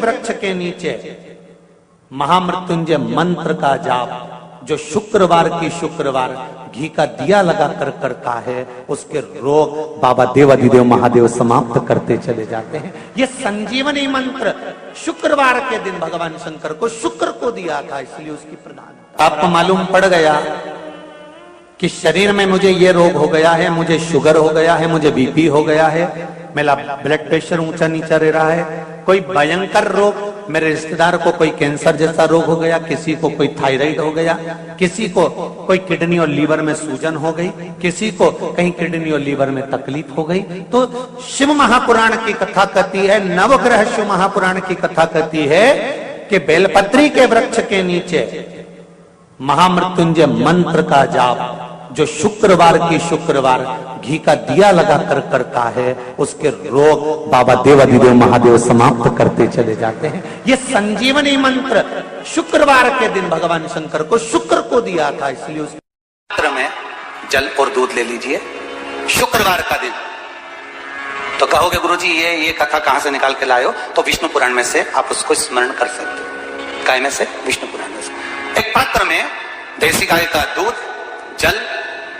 वृक्ष के नीचे महामृत्युंजय मंत्र का जाप जो शुक्रवार की शुक्रवार घी का दिया लगा कर करता है, उसके रोग बाबा देवाधिदेव महादेव समाप्त करते चले जाते हैं। ये संजीवनी मंत्र शुक्रवार के दिन भगवान शंकर को शुक्र को दिया था, इसलिए उसकी प्रधानता। आपको मालूम पड़ गया कि शरीर में मुझे ये रोग हो गया है, मुझे शुगर हो गया है, मुझे बीपी हो गया है, मेरा ब्लड प्रेशर ऊंचा नीचा रह रहा है, कोई भयंकर रोग, मेरे रिश्तेदार को कोई कैंसर जैसा रोग हो गया, किसी को कोई थायराइड हो गया, किसी को कोई किडनी और लीवर में सूजन हो गई, किसी को कहीं किडनी और लीवर में तकलीफ हो गई। तो शिव महापुराण की कथा कहती है, नवग्रह शिव महापुराण की कथा कहती है कि बेलपत्री के वृक्ष के नीचे महामृत्युंजय मंत्र का जाप जो शुक्रवार की शुक्रवार घी का दिया लगा कर करता है, उसके रोग बाबा देवाधिदेव महादेव समाप्त करते चले जाते हैं। ये संजीवनी मंत्र शुक्रवार के दिन भगवान शंकर को शुक्र को दिया था, इसलिए उस मंत्र में जल और दूध ले लीजिए शुक्रवार का दिन। तो कहोगे गुरुजी ये कथा कहां से निकाल के लाए हो? तो विष्णु पुराण में से आप उसको स्मरण कर सकते हो। काय में से? विष्णु पुराण में से। एक पात्र में देसी गाय का दूध, जल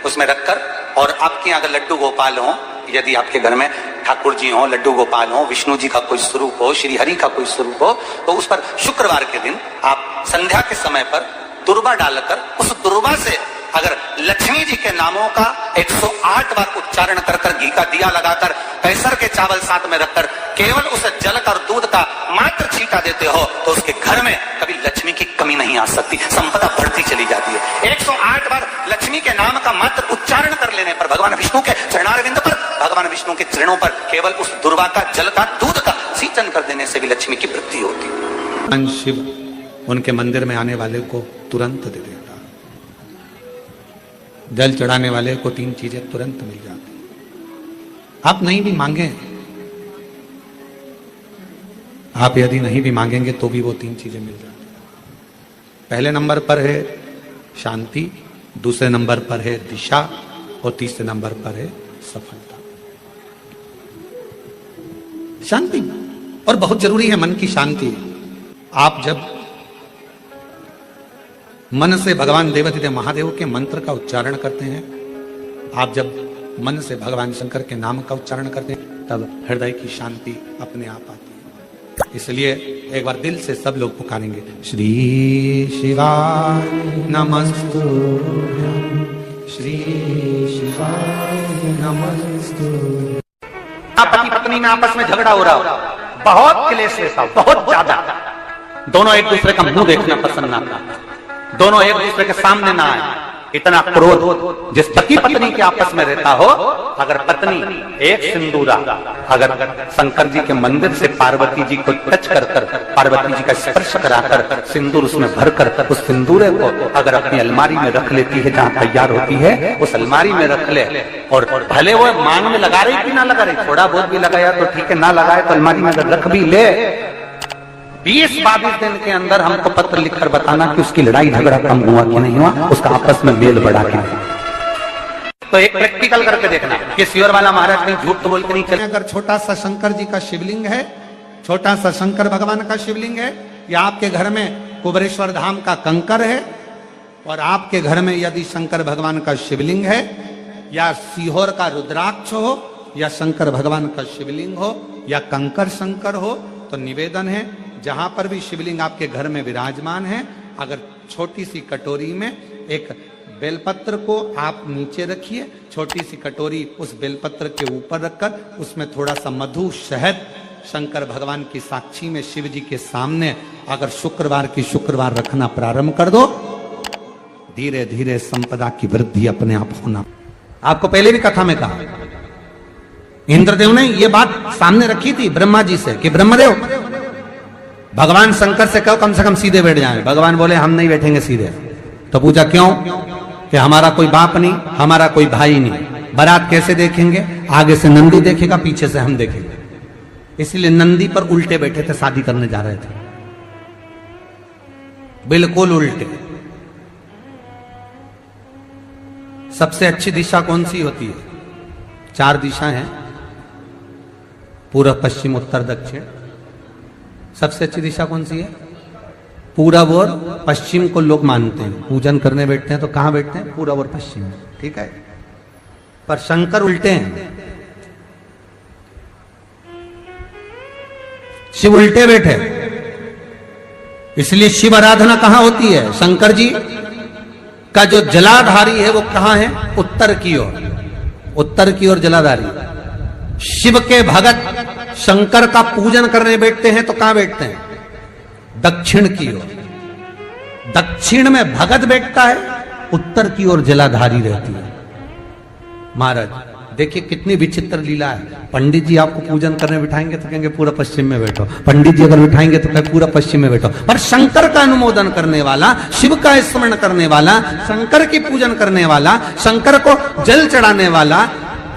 उसमें रखकर, और आपके यहाँ अगर लड्डू गोपाल हो, यदि आपके घर में ठाकुर जी हो, लड्डू गोपाल हो, विष्णु जी का कोई स्वरूप हो, श्री हरि का कोई स्वरूप हो, तो उस पर शुक्रवार के दिन आप संध्या के समय पर दुर्वा डालकर उस दुर्वा से अगर लक्ष्मी जी के नामों का 108 बार उच्चारण कर कर घी का दिया लगाकर कैसर के चावल साथ में रखकर केवल उस जल का और दूध का मात्र छींटा देते हो, तो उसके घर में कभी लक्ष्मी की कमी नहीं आ सकती, संपदा बढ़ती चली जाती है। 108 बार लक्ष्मी के नाम का मात्र उच्चारण कर लेने पर भगवान विष्णु के चरणारविंद पर, भगवान विष्णु के चरणों पर केवल उस दुर्वा का, जल का, दूध का सिंचन कर देने से भी लक्ष्मी की वृद्धि होती है। शिव उनके मंदिर में आने वाले को तुरंत दे देता, जल चढ़ाने वाले को 3 चीजें तुरंत मिल जाती। आप नहीं भी मांगे, आप यदि नहीं भी मांगेंगे तो भी वो 3 चीजें मिल जाती। पहले नंबर पर है शांति, दूसरे नंबर पर है दिशा, और तीसरे नंबर पर है सफलता। शांति और बहुत जरूरी है, मन की शांति। आप जब मन से भगवान देवाधिदेव महादेव के मंत्र का उच्चारण करते हैं, आप जब मन से भगवान शंकर के नाम का उच्चारण करते हैं, तब हृदय की शांति अपने आप आती है। इसलिए एक बार दिल से सब लोग पुकारेंगे, श्री शिवाय नमस्तुभ्यं, श्री शिवाय नमस्तुभ्यं। पति पत्नी में आपस में झगड़ा हो रहा हो, बहुत क्लेश रहता हो, बहुत ज्यादा, दोनों एक दूसरे का मुंह देखना पसंद ना करते, दोनों एक दूसरे के सामने ना आए, इतना क्रोध जिस पति पत्नी के आपस में रहता हो, अगर पत्नी एक सिंदूरा अगर शंकर जी के मंदिर से पार्वती जी को टच कर कर, पार्वती जी का स्पर्श कराकर सिंदूर उसमें भरकर उस सिंदूरे को अगर अपनी अलमारी में रख लेती है, जहां तैयार होती है उस अलमारी में रख ले, और भले वो मांग में लगा रही कि ना लगा रही, थोड़ा बहुत भी लगाया तो ठीक है, ना लगाए तो अलमारी में अगर रख भी ले, 20-22 दिन के अंदर हमको पत्र लिखकर बताना कि उसकी लड़ाई झगड़ा कम हुआ कि नहीं हुआ, उसका आपस में मेल बढ़ा कि नहीं। तो एक प्रैक्टिकल करके देखना कि सियोर वाला महाराज कहीं झूठ तो बोल के नहीं चले। अगर छोटा सा शंकर जी का शिवलिंग है, छोटा सा शंकर भगवान का शिवलिंग है, या आपके घर में कुबेरेश्वर धाम का कंकर है, और आपके घर में यदि शंकर भगवान का शिवलिंग है, या सीहोर का रुद्राक्ष हो, या शंकर भगवान का शिवलिंग हो, या कंकर शंकर हो, तो निवेदन है जहां पर भी शिवलिंग आपके घर में विराजमान है, अगर छोटी सी कटोरी में एक बेलपत्र को आप नीचे रखिए, छोटी सी कटोरी उस बेलपत्र के ऊपर रखकर उसमें थोड़ा सा मधु, शहद, शंकर भगवान की साक्षी में शिव जी के सामने अगर शुक्रवार की शुक्रवार रखना प्रारंभ कर दो, धीरे धीरे संपदा की वृद्धि अपने आप होना। आपको पहले भी कथा में कहा, इंद्रदेव ने यह बात सामने रखी थी ब्रह्मा जी से कि ब्रह्मदेव भगवान शंकर से कहो कम से कम सीधे बैठ जाएं। भगवान बोले हम नहीं बैठेंगे सीधे। तो पूछा क्यों? कि हमारा कोई बाप नहीं, हमारा कोई भाई नहीं, बारात कैसे देखेंगे? आगे से नंदी देखेगा, पीछे से हम देखेंगे। इसलिए नंदी पर उल्टे बैठे थे, शादी करने जा रहे थे, बिल्कुल उल्टे। सबसे अच्छी दिशा कौन सी होती है? 4 दिशा हैं, पूर्व, पश्चिम, उत्तर, दक्षिण। सबसे अच्छी दिशा कौन सी है? पूरब और पश्चिम को लोग मानते हैं। पूजन करने बैठते हैं तो कहां बैठते हैं? पूरब और पश्चिम, ठीक है। पर शंकर उल्टे हैं, शिव उल्टे बैठे, इसलिए शिव आराधना कहां होती है? शंकर जी का जो जलाधारी है वो कहां है? उत्तर की ओर, उत्तर की ओर जलाधारी। शिव के भगत शंकर का पूजन करने बैठते हैं तो कहां बैठते हैं? दक्षिण की ओर। दक्षिण में भगत बैठता है, उत्तर की ओर जलाधारी रहती है। महाराज देखिए कितनी विचित्र लीला है। पंडित जी आपको पूजन करने बिठाएंगे तो कहेंगे पूरा पश्चिम में बैठो, पंडित जी अगर बिठाएंगे तो कहेंगे पूरा पश्चिम में बैठो। पर शंकर का अनुमोदन करने वाला, शिव का स्मरण करने वाला, शंकर की पूजन करने वाला, शंकर को जल चढ़ाने वाला,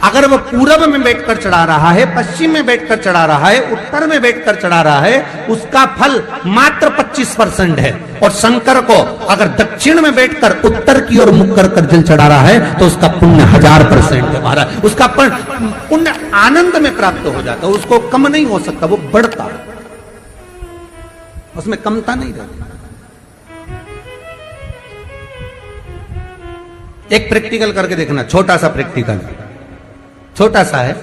अगर वो पूरब में बैठकर चढ़ा रहा है, पश्चिम में बैठकर चढ़ा रहा है, उत्तर में बैठकर चढ़ा रहा है, उसका फल मात्र 25% है। और शंकर को अगर दक्षिण में बैठकर उत्तर की ओर मुख कर जल चढ़ा रहा है तो उसका पुण्य 1000% है महाराज। उसका पुण्य आनंद में प्राप्त हो जाता है, उसको कम नहीं हो सकता, वो बढ़ता, उसमें कमता नहीं रहती। एक प्रैक्टिकल करके देखना, छोटा सा प्रैक्टिकल, छोटा सा है।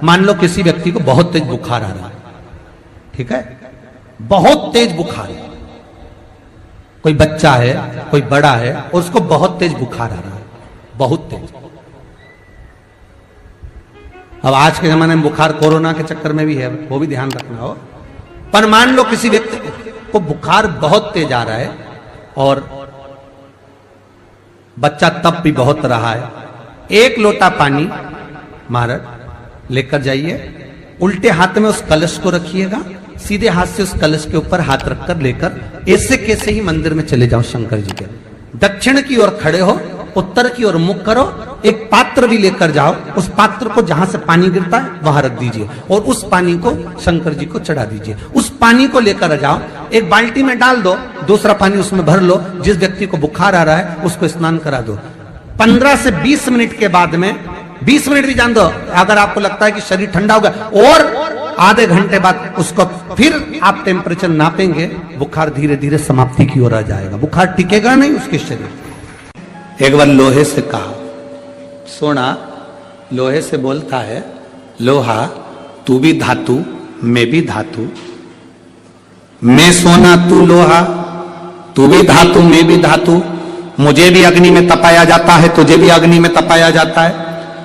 मान लो किसी व्यक्ति को बहुत तेज बुखार आ रहा है, ठीक है, बहुत तेज बुखार है, कोई बच्चा है, कोई बड़ा है, और उसको बहुत तेज बुखार आ रहा है, बहुत तेज। अब आज के जमाने में बुखार कोरोना के चक्कर में भी है, वो भी ध्यान रखना हो। पर मान लो किसी व्यक्ति को बुखार बहुत तेज आ रहा है और बच्चा तप भी बहुत रहा है, एक लोटा पानी महाराज लेकर जाइए, उल्टे हाथ में उस कलश को रखिएगा, सीधे हाथ से उस कलश के ऊपर हाथ रखकर लेकर ऐसे कैसे ही मंदिर में चले जाओ शंकर जी के। दक्षिण की ओर खड़े हो, उत्तर की ओर मुख करो, एक पात्र भी लेकर जाओ, उस पात्र को जहां से पानी गिरता है वहां रख दीजिए और उस पानी को शंकर जी को चढ़ा दीजिए। उस पानी को लेकर जाओ, एक बाल्टी में डाल दो, दूसरा पानी उसमें भर लो, जिस व्यक्ति को बुखार आ रहा है उसको स्नान करा दो। 15 से 20 मिनट के बाद में, 20 मिनट भी जान दो, अगर आपको लगता है कि शरीर ठंडा होगा, और आधे घंटे बाद उसको फिर आप टेम्परेचर नापेंगे, बुखार धीरे धीरे समाप्ति की ओर आ जाएगा, बुखार टिकेगा नहीं उसके शरीर। एक बार लोहे से कहा, सोना लोहे से बोलता है, लोहा तू भी धातु मैं भी धातु, मैं सोना तू लोहा, तू भी धातु मैं भी धातु, मुझे भी अग्नि में तपाया जाता है, तुझे भी अग्नि में तपाया जाता है।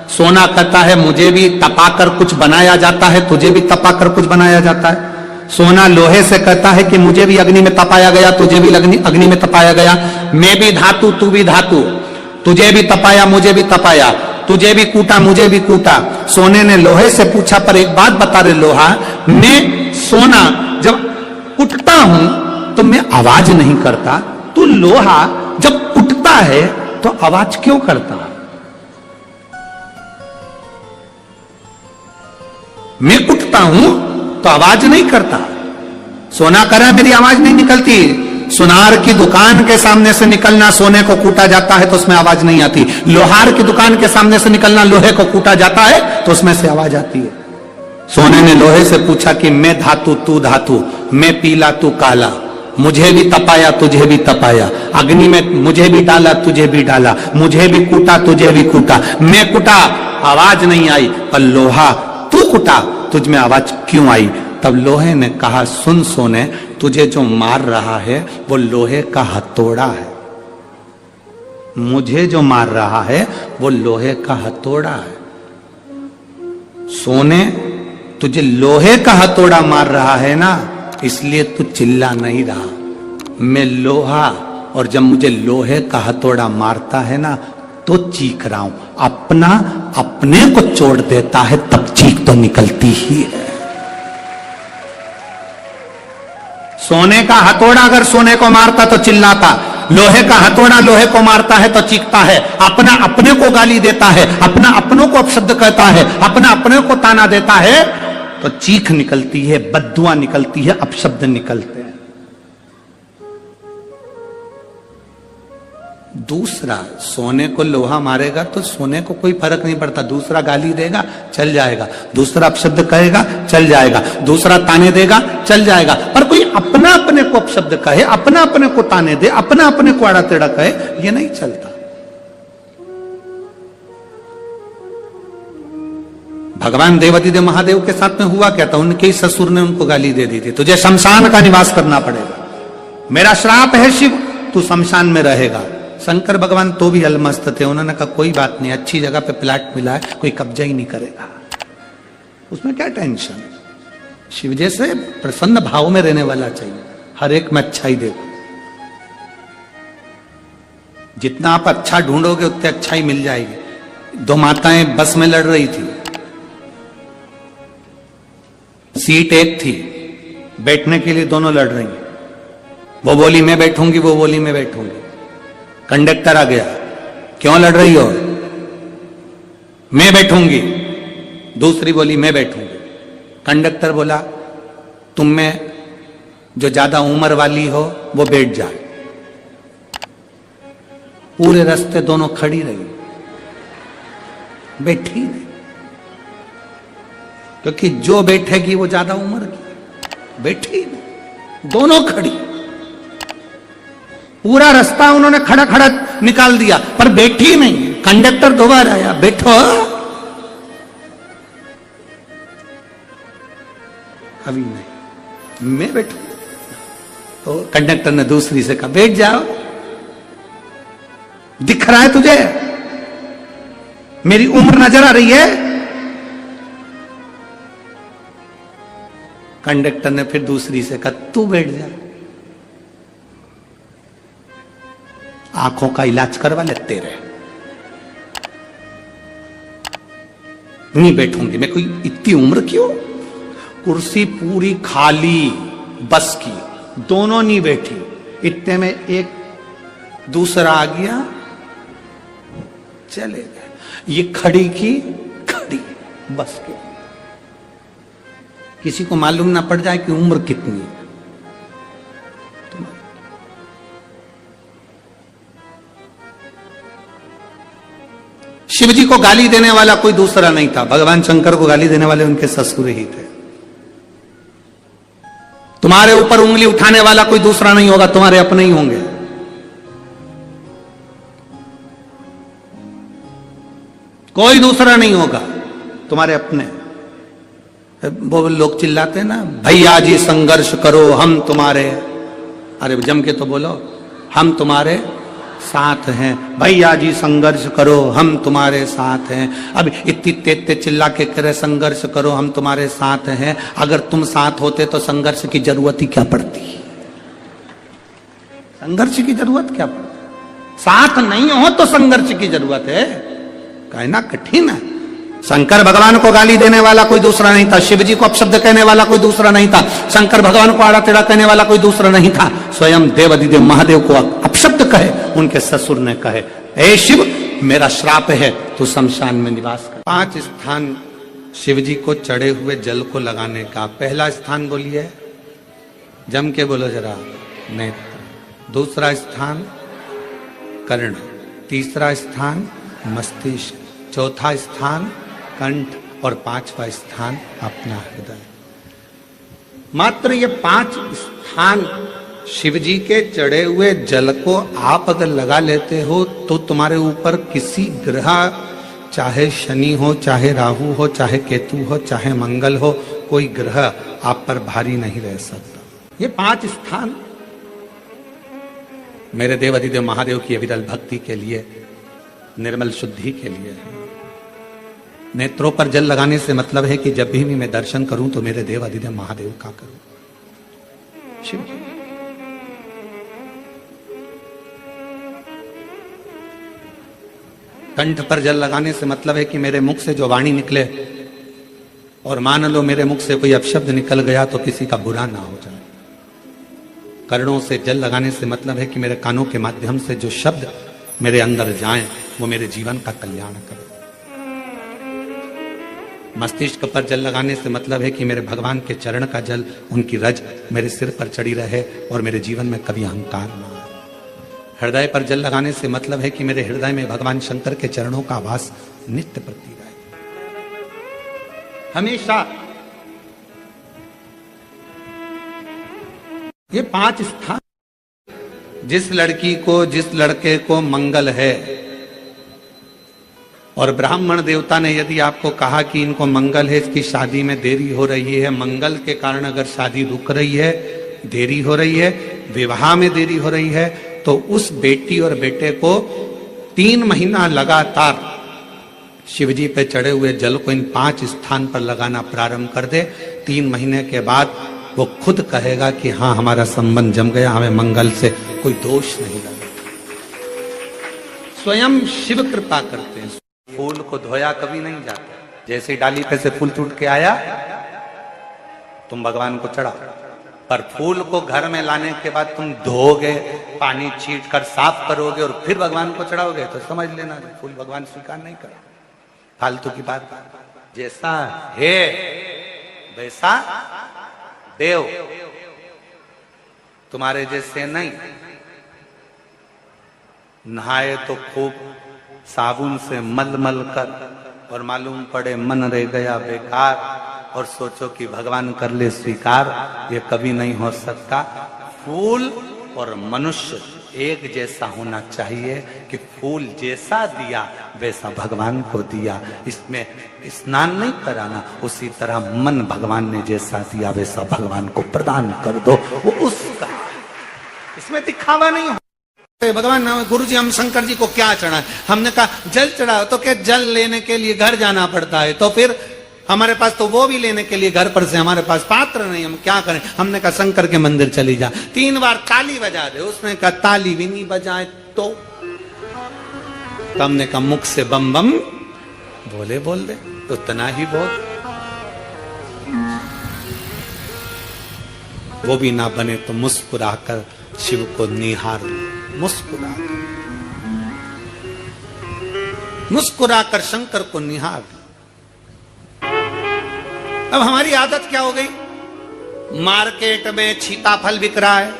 सोना कहता है मुझे भी तपाकर कुछ बनाया जाता है, तुझे भी तपाकर कुछ बनाया जाता है। सोना लोहे से कहता है कि मुझे भी अग्नि में तपाया गया, तुझे भी अग्नि में तपाया गया, मैं भी धातु तू भी धातु, तुझे भी तपाया मुझे भी तपाया, तुझे भी कूटा मुझे भी कूटा। सोने ने लोहे से पूछा, पर एक बात बता रहे लोहा, मैं सोना जब उठता हूं तो मैं आवाज नहीं करता, तू लोहा जब उठता है तो आवाज क्यों करता? मैं उठता हूं तो आवाज नहीं करता। सोना कह रहा है मेरी आवाज नहीं निकलती। सुनार की दुकान के सामने से निकलना, सोने को कूटा जाता है तो उसमें आवाज नहीं आती। लोहार की दुकान के सामने से निकलना, लोहे को कूटा जाता है तो उसमें से आवाज आती है। सोने ने लोहे से पूछा कि मैं धातु तू धातु, मैं पीला तू काला, मुझे भी तपाया तुझे भी तपाया, अग्नि में मुझे भी डाला तुझे भी डाला, मुझे भी कूटा तुझे भी कूटा, मैं कूटा आवाज नहीं आई, पर लोहा तू कूटा तुझ में आवाज क्यों आई? तब लोहे ने कहा, सुन सोने, तुझे जो मार रहा है वो लोहे का हथौड़ा है, मुझे जो मार रहा है वो लोहे का हथौड़ा है। सोने तुझे लोहे का हथौड़ा मार रहा है ना, इसलिए तू चिल्ला नहीं रहा। मैं लोहा, और जब मुझे लोहे का हथौड़ा मारता है ना तो चीख रहा हूं। अपना अपने को चोट देता है तब चीख तो निकलती ही है। सोने का हथौड़ा अगर सोने को मारता तो चिल्लाता, लोहे का हथौड़ा लोहे को मारता है तो चीखता है। अपना अपने को गाली देता है, अपना अपनों को अपशब्द कहता है, अपना अपने को ताना देता है तो चीख निकलती है, बद्दुआ निकलती है, अपशब्द निकलते हैं। दूसरा सोने को लोहा मारेगा तो सोने को कोई फर्क नहीं पड़ता, दूसरा गाली देगा चल जाएगा, दूसरा अपशब्द कहेगा चल जाएगा, दूसरा ताने देगा चल जाएगा, पर कोई अपना अपने को अपशब्द कहे, अपना अपने को ताने दे, अपना अपने को आड़ा टेढ़ा कहे, ये नहीं चलता। भगवान देवादिदेव महादेव के साथ में हुआ क्या था, उनके ही ससुर ने उनको गाली दे दी थी, तुझे शमशान का निवास करना पड़ेगा, मेरा श्राप है शिव, तू शमशान में रहेगा। शंकर भगवान तो भी अलमस्त थे, उन्होंने कहा कोई बात नहीं, अच्छी जगह पे प्लाट मिला है, कोई कब्जा ही नहीं करेगा, उसमें क्या टेंशन। शिव जैसे प्रसन्न भाव में रहने वाला चाहिए, हर एक में अच्छाई देखो, जितना आप अच्छा ढूंढोगे उतने अच्छाई मिल जाएगी। दो माताएं बस में लड़ रही थी, सीट एक थी, बैठने के लिए दोनों लड़ रही, वो बोली मैं बैठूंगी, वो बोली मैं बैठूंगी। कंडक्टर आ गया, क्यों लड़ रही हो, मैं बैठूंगी, दूसरी बोली मैं बैठूंगी। कंडक्टर बोला तुम में जो ज्यादा उम्र वाली हो वो बैठ जाए। पूरे रास्ते दोनों खड़ी रही, बैठी नहीं, क्योंकि जो बैठेगी वो ज्यादा उम्र की, बैठी नहीं, दोनों खड़ी। पूरा रास्ता उन्होंने खड़ा खड़ा निकाल दिया, पर बैठी नहीं। कंडक्टर दोबारा आया, बैठो, अभी नहीं, मैं बैठू। तो कंडक्टर ने दूसरी से कहा बैठ जाओ, दिख रहा है तुझे मेरी उम्र नजर आ रही है। कंडक्टर ने फिर दूसरी से कहा तू बैठ जा, आंखों का इलाज करवा लेते रहे। नहीं बैठूंगी मैं, कोई इतनी उम्र क्यों। कुर्सी पूरी खाली बस की, दोनों नहीं बैठी, इतने में एक दूसरा आ गया, चले गए। ये खड़ी की खड़ी बस की, किसी को मालूम ना पड़ जाए कि उम्र कितनी है। शिव जी को गाली देने वाला कोई दूसरा नहीं था, भगवान शंकर को गाली देने वाले उनके ससुर ही थे। तुम्हारे ऊपर उंगली उठाने वाला कोई दूसरा नहीं होगा, तुम्हारे अपने ही होंगे। कोई दूसरा नहीं होगा, तुम्हारे अपने। वो लोग चिल्लाते हैं ना, भैया जी संघर्ष करो हम तुम्हारे, अरे जम के तो बोलो, हम तुम्हारे साथ हैं, भैया जी संघर्ष करो हम तुम्हारे साथ हैं। अब इतनी तेज चिल्ला के करे संघर्ष करो हम तुम्हारे साथ हैं, अगर तुम साथ होते तो संघर्ष की जरूरत ही क्या पड़ती, संघर्ष की जरूरत क्या पड़ती। साथ नहीं हो तो संघर्ष की जरूरत है, कहना कठिन है। शंकर भगवान को गाली देने वाला कोई दूसरा नहीं था, शिव जी को अपशब्द कहने वाला कोई दूसरा नहीं था, शंकर भगवान को आड़ा टेढ़ा कहने वाला कोई दूसरा नहीं था। स्वयं देवादिदेव महादेव को अपशब्द कहे उनके ससुर ने कहे, ए शिव मेरा श्राप है, तू शमशान में निवास कर। 5 स्थान शिव जी को चढ़े हुए जल को लगाने का। पहला स्थान बोलिए, जम के बोलो जरा, नेत्र। दूसरा स्थान कर्ण, तीसरा स्थान मस्तिष्क, चौथा स्थान कंठ और 5वां स्थान अपना हृदय। मात्र ये 5 स्थान शिव जी के चढ़े हुए जल को आप अगर लगा लेते हो तो तुम्हारे ऊपर किसी ग्रह, चाहे शनि हो, चाहे राहु हो, चाहे केतु हो, चाहे मंगल हो, कोई ग्रह आप पर भारी नहीं रह सकता। ये 5 स्थान मेरे देवादिदेव महादेव की अविरल भक्ति के लिए, निर्मल शुद्धि के लिए है। नेत्रों पर जल लगाने से मतलब है कि जब भी मैं दर्शन करूं तो मेरे देवादिदेव महादेव का करूं, शिव जी। कंठ पर जल लगाने से मतलब है कि मेरे मुख से जो वाणी निकले, और मान लो मेरे मुख से कोई अपशब्द निकल गया तो किसी का बुरा ना हो जाए। कर्णों से जल लगाने से मतलब है कि मेरे कानों के माध्यम से जो शब्द मेरे अंदर जाएं वो मेरे जीवन का कल्याण करे। मस्तिष्क पर जल लगाने से मतलब है कि मेरे भगवान के चरण का जल, उनकी रज मेरे सिर पर चढ़ी रहे और मेरे जीवन में कभी अहंकार ना आए। हृदय पर जल लगाने से मतलब है कि मेरे हृदय में भगवान शंकर के चरणों का वास नित्य प्रति रहे, हमेशा। ये 5 स्थान, जिस लड़की को, जिस लड़के को मंगल है, और ब्राह्मण देवता ने यदि आपको कहा कि इनको मंगल है, इसकी शादी में देरी हो रही है, मंगल के कारण अगर शादी रुक रही है, देरी हो रही है, विवाह में देरी हो रही है, तो उस बेटी और बेटे को 3 महीना लगातार शिवजी पे चढ़े हुए जल को इन 5 स्थान पर लगाना प्रारंभ कर दे। 3 महीने के बाद वो खुद कहेगा कि हाँ, हमारा संबंध जम गया, हमें मंगल से कोई दोष नहीं लगा। स्वयं शिव कृपा करते हैं। फूल को धोया कभी नहीं जाता, जैसे डाली पे से फूल टूट के आया तुम भगवान को चढ़ा, पर फूल को घर में लाने के बाद तुम धोगे, पानी छीट कर साफ करोगे और फिर भगवान को चढ़ाओगे, तो समझ लेना फूल भगवान स्वीकार नहीं कर। फालतू की बात, जैसा है वैसा देव, तुम्हारे जैसे नहीं। नहाए तो खूब साबुन से मल मल कर, और मालूम पड़े मन रह गया बेकार, और सोचो कि भगवान कर ले स्वीकार, ये कभी नहीं हो सकता। फूल और मनुष्य एक जैसा होना चाहिए कि फूल जैसा दिया वैसा भगवान को दिया। इसमें स्नान नहीं कराना, उसी तरह मन भगवान ने जैसा दिया वैसा भगवान को प्रदान कर दो, वो उसका। इसमें दिखावा नहीं हो। भगवान गुरु जी, हम शंकर जी को क्या चढ़ाएं? हमने कहा जल चढ़ाओ, तो क्या जल लेने के लिए घर जाना पड़ता है? तो फिर हमारे पास तो वो भी लेने के लिए घर पर से हमारे पास पात्र नहीं, हम क्या करें? हमने कहा शंकर के मंदिर चली जा, 3 बार ताली बजा दे। उसने कहा ताली भी नहीं बजाए तो हमने कहा मुख से बम बम बोले बोल दे, उतना ही बोल। वो भी ना बने तो मुस्कुराकर शिव को निहार, मुस्कुरा मुस्कुराकर शंकर को निहार। अब हमारी आदत क्या हो गई? मार्केट में सीताफल बिक रहा है,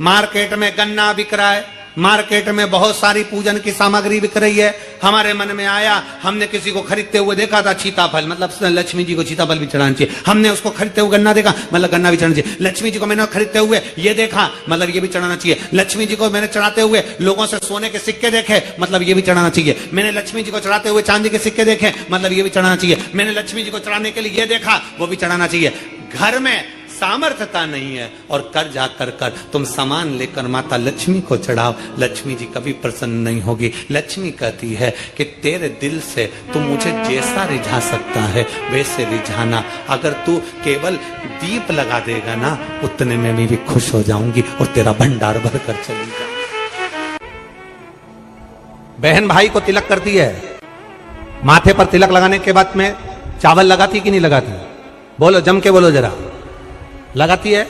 मार्केट में गन्ना बिक रहा है, मार्केट में बहुत सारी पूजन की सामग्री बिक रही है। हमारे मन में आया, हमने किसी को खरीदते हुए देखा था सीताफल, मतलब लक्ष्मी जी को सीताफल भी चढ़ाना चाहिए। हमने उसको खरीदते हुए गन्ना देखा, मतलब गन्ना भी चढ़ाना चाहिए। लक्ष्मी जी को मैंने खरीदते हुए ये देखा, मतलब ये भी चढ़ाना चाहिए। लक्ष्मी जी को मैंने चढ़ाते हुए लोगों से सोने के सिक्के देखे, मतलब ये भी चढ़ाना चाहिए। मैंने लक्ष्मी जी को चढ़ाते हुए चांदी के सिक्के देखे, मतलब ये भी चढ़ाना चाहिए। मैंने लक्ष्मी जी को चढ़ाने के लिए ये देखा, वो भी चढ़ाना चाहिए। घर में सामर्थ्यता नहीं है और कर जाकर कर तुम सामान लेकर माता लक्ष्मी को चढ़ाओ, लक्ष्मी जी कभी प्रसन्न नहीं होगी। लक्ष्मी कहती है कि तेरे दिल से तू मुझे जैसा रिझा सकता है वैसे रिझाना। अगर तू केवल दीप लगा देगा ना, उतने में मैं भी खुश हो जाऊंगी और तेरा भंडार भर कर चली जाऊंगी। बहन भाई को तिलक करती है, माथे पर तिलक लगाने के बाद में चावल लगाती कि नहीं लगाती? बोलो, जम के बोलो जरा। लगाती है?